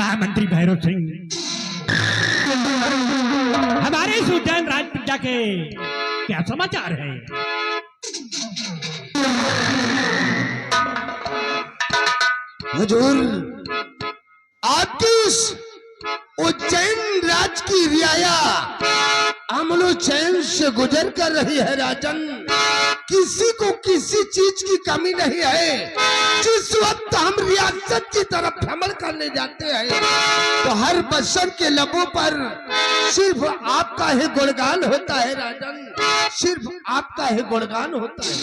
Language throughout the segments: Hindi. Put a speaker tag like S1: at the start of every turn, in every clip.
S1: महामंत्री भैरव सिंह, हमारे इस उज्जैन राज प्रजा के क्या समाचार है?
S2: हुजूर, आपकी उस उज्जैन राज की रियाया अमलो चैन से गुजर कर रही है राजन। किसी को किसी चीज की कमी नहीं है। जिस वक्त हम रियासत की तरफ भ्रमण करने जाते हैं तो हर बशर के लबों पर सिर्फ आपका ही गुणगान होता है राजन, सिर्फ आपका ही गुणगान होता है।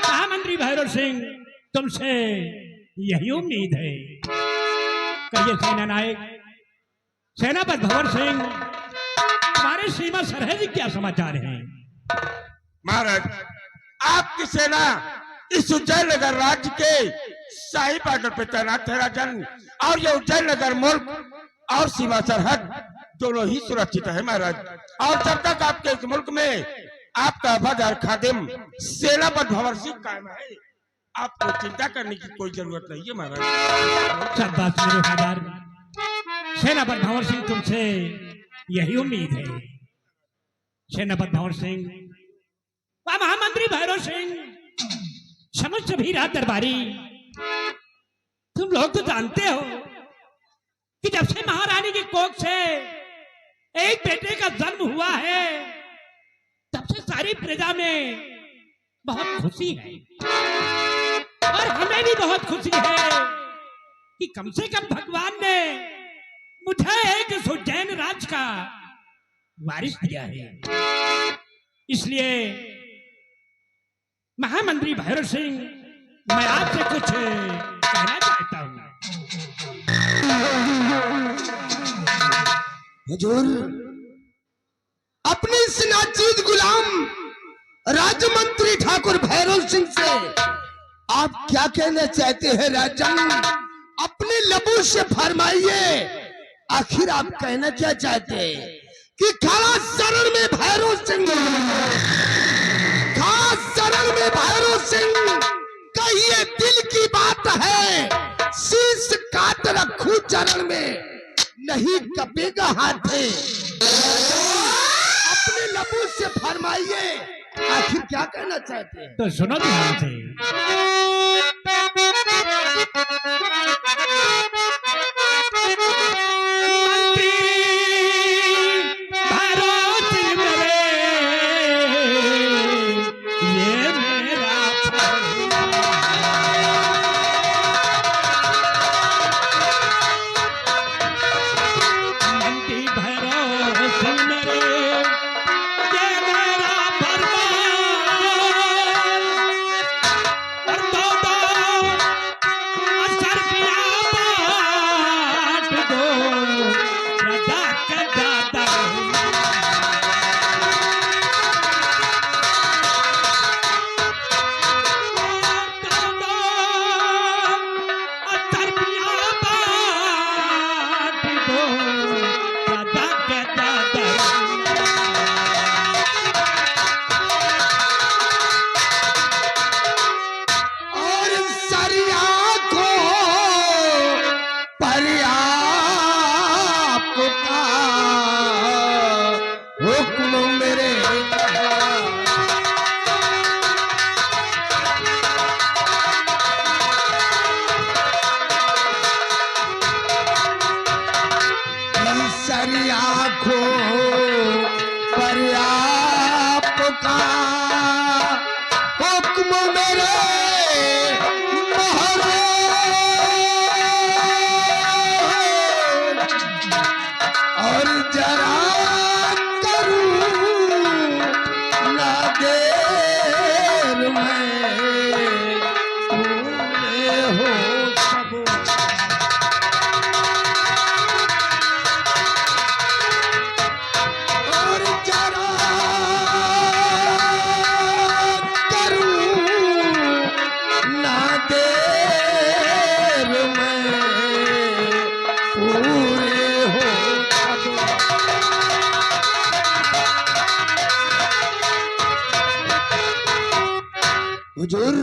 S1: महामंत्री भैरव सिंह, तुमसे यही उम्मीद है। कहिए सेना नायक, सेनापति भंवर सिंह, हमारे सीमा सरहद क्या समाचार हैं?
S3: महाराज, आपकी सेना इस उज्जैन नगर राज्य के शाही बॉर्डर पे तैनात है राजन, और ये उज्जैन नगर मुल्क और सीमा सरहद दोनों ही सुरक्षित है महाराज। और जब तक आपके इस मुल्क में आपका वफादार खादिम सेनापति भंवर सिंह कायम है, आपको चिंता करने की कोई जरूरत नहीं है महाराज।
S1: शाबाश मेरे वफादार सेनापति भंवर सिंह, तुमसे यही उम्मीद है। सेनापति भंवर सिंह व महामंत्री भैरव सिंह, समस्त भी रात दरबारी, तुम लोग तो जानते हो कि जब से महारानी की कोख से एक बेटे का जन्म हुआ है तब से सारी प्रजा में बहुत खुशी है, और हमें भी बहुत खुशी है कि कम से कम भगवान ने मुझे एक उज्जैन राज का वारिस दिया है। इसलिए महामंत्री भैरव सिंह, मैं आपसे कुछ कहना चाहता हूं।
S2: हुजूर, अपने इस नाचीज गुलाम राज्य ठाकुर भैरव सिंह से आप क्या कहना चाहते हैं राजन? अपने लबों से फरमाइए, आखिर आप कहना क्या चाहते हैं? कि खास शरण में भैरव सिंह, खास शरण में भैरव सिंह, कहिए दिल की बात है, शीश काट रखूं चरण में, नहीं कपेगा हाथे। अपने लबों से फरमाइए, आखिर क्या कहना चाहते हैं?
S1: तो सुनो ध्यान से।
S2: हुजूर,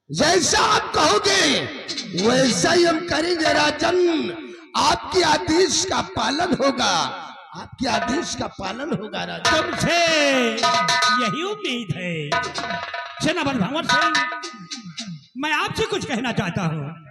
S2: जैसा आप कहोगे वैसा ही हम करेंगे राजन। आपके आदेश का पालन होगा, आपके आदेश का पालन होगा राजन।
S1: तुमसे यही उम्मीद है। सेनापति भंवर सिंह, मैं आपसे कुछ कहना चाहता हूँ।